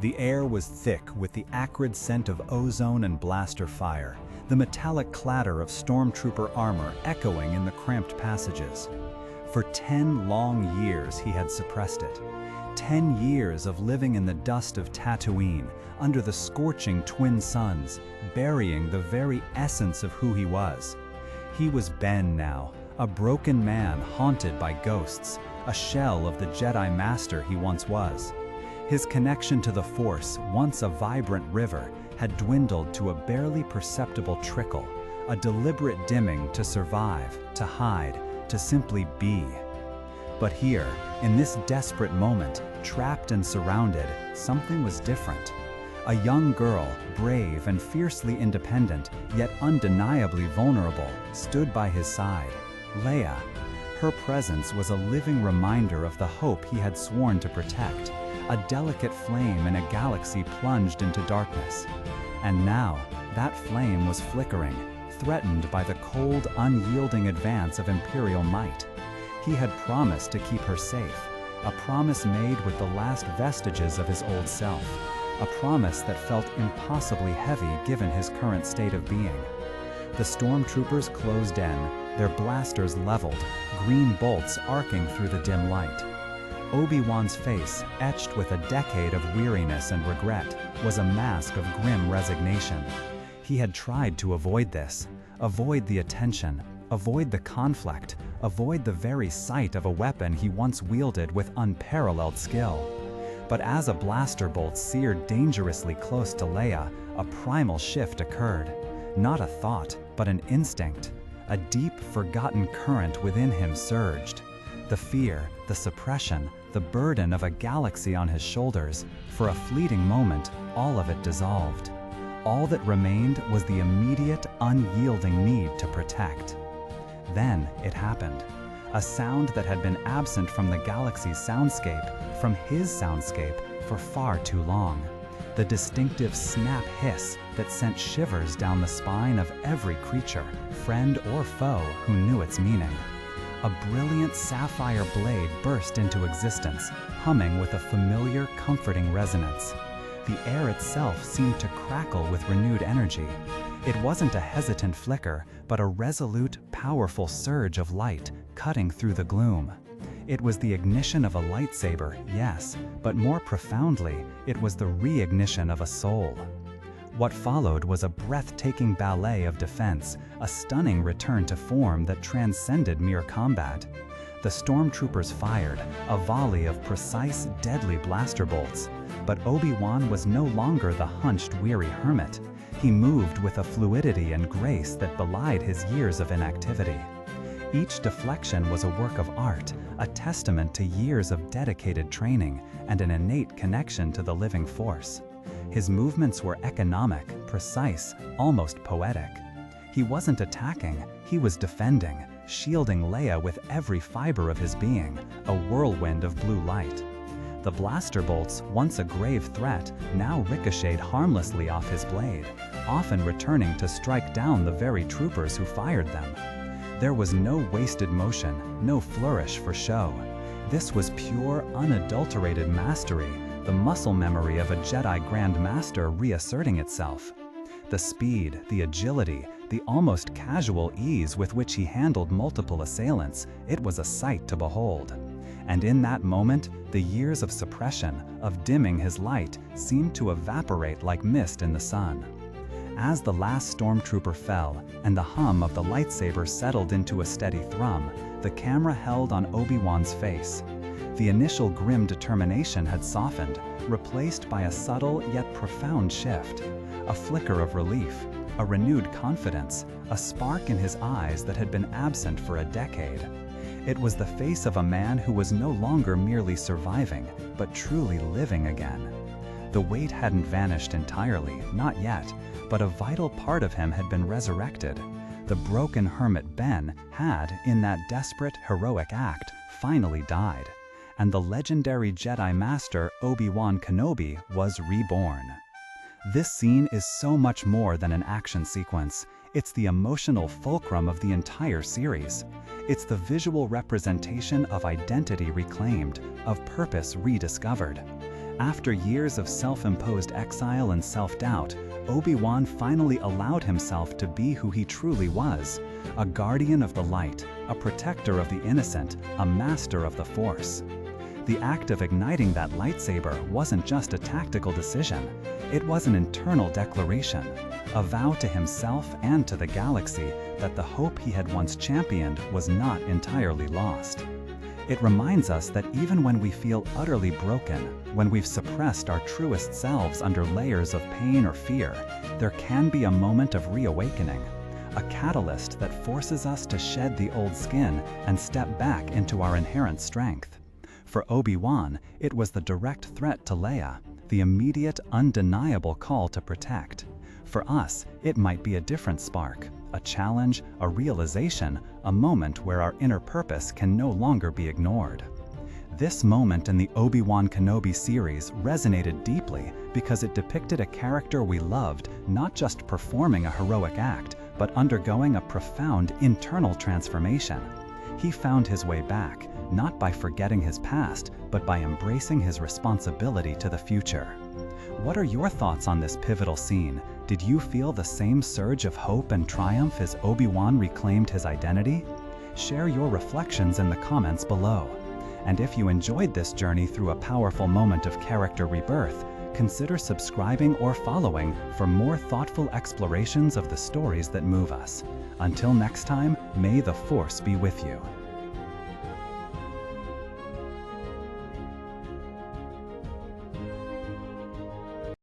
The air was thick with the acrid scent of ozone and blaster fire, the metallic clatter of stormtrooper armor echoing in the cramped passages. For 10 long years he had suppressed it. 10 years of living in the dust of Tatooine, under the scorching twin suns, burying the very essence of who he was. He was Ben now, a broken man haunted by ghosts, a shell of the Jedi Master he once was. His connection to the Force, once a vibrant river, had dwindled to a barely perceptible trickle, a deliberate dimming to survive, to hide, to simply be. But here, in this desperate moment, trapped and surrounded, something was different. A young girl, brave and fiercely independent, yet undeniably vulnerable, stood by his side. Leia. Her presence was a living reminder of the hope he had sworn to protect, a delicate flame in a galaxy plunged into darkness. And now, that flame was flickering, threatened by the cold, unyielding advance of Imperial might. He had promised to keep her safe, a promise made with the last vestiges of his old self, a promise that felt impossibly heavy given his current state of being. The stormtroopers closed in, their blasters leveled, green bolts arcing through the dim light. Obi-Wan's face, etched with a decade of weariness and regret, was a mask of grim resignation. He had tried to avoid this, avoid the attention, avoid the conflict, avoid the very sight of a weapon he once wielded with unparalleled skill. But as a blaster bolt seared dangerously close to Leia, a primal shift occurred. Not a thought, but an instinct. A deep, forgotten current within him surged. The fear, the suppression, the burden of a galaxy on his shoulders, for a fleeting moment, all of it dissolved. All that remained was the immediate, unyielding need to protect. Then it happened. A sound that had been absent from the galaxy's soundscape, from his soundscape, for far too long. The distinctive snap hiss that sent shivers down the spine of every creature, friend or foe, who knew its meaning. A brilliant sapphire blade burst into existence, humming with a familiar, comforting resonance. The air itself seemed to crackle with renewed energy. It wasn't a hesitant flicker, but a resolute, powerful surge of light cutting through the gloom. It was the ignition of a lightsaber, yes, but more profoundly, it was the reignition of a soul. What followed was a breathtaking ballet of defense, a stunning return to form that transcended mere combat. The stormtroopers fired, a volley of precise, deadly blaster bolts. But Obi-Wan was no longer the hunched, weary hermit. He moved with a fluidity and grace that belied his years of inactivity. Each deflection was a work of art, a testament to years of dedicated training and an innate connection to the living force. His movements were economic, precise, almost poetic. He wasn't attacking, he was defending, shielding Leia with every fiber of his being, a whirlwind of blue light. The blaster bolts, once a grave threat, now ricocheted harmlessly off his blade, often returning to strike down the very troopers who fired them. There was no wasted motion, no flourish for show. This was pure, unadulterated mastery, the muscle memory of a Jedi Grand Master reasserting itself. The speed, the agility, the almost casual ease with which he handled multiple assailants, it was a sight to behold. And in that moment, the years of suppression, of dimming his light, seemed to evaporate like mist in the sun. As the last stormtrooper fell, and the hum of the lightsaber settled into a steady thrum, the camera held on Obi-Wan's face. The initial grim determination had softened, replaced by a subtle yet profound shift. A flicker of relief, a renewed confidence, a spark in his eyes that had been absent for a decade. It was the face of a man who was no longer merely surviving, but truly living again. The weight hadn't vanished entirely, not yet, but a vital part of him had been resurrected. The broken hermit Ben had, in that desperate, heroic act, finally died. And the legendary Jedi Master Obi-Wan Kenobi was reborn. This scene is so much more than an action sequence. It's the emotional fulcrum of the entire series. It's the visual representation of identity reclaimed, of purpose rediscovered. After years of self-imposed exile and self-doubt, Obi-Wan finally allowed himself to be who he truly was, a guardian of the light, a protector of the innocent, a master of the Force. The act of igniting that lightsaber wasn't just a tactical decision, it was an internal declaration, a vow to himself and to the galaxy that the hope he had once championed was not entirely lost. It reminds us that even when we feel utterly broken, when we've suppressed our truest selves under layers of pain or fear, there can be a moment of reawakening, a catalyst that forces us to shed the old skin and step back into our inherent strength. For Obi-Wan, it was the direct threat to Leia, the immediate, undeniable call to protect. For us, it might be a different spark, a challenge, a realization, a moment where our inner purpose can no longer be ignored. This moment in the Obi-Wan Kenobi series resonated deeply because it depicted a character we loved not just performing a heroic act, but undergoing a profound internal transformation. He found his way back, not by forgetting his past, but by embracing his responsibility to the future. What are your thoughts on this pivotal scene? Did you feel the same surge of hope and triumph as Obi-Wan reclaimed his identity? Share your reflections in the comments below. And if you enjoyed this journey through a powerful moment of character rebirth, consider subscribing or following for more thoughtful explorations of the stories that move us. Until next time, may the Force be with you.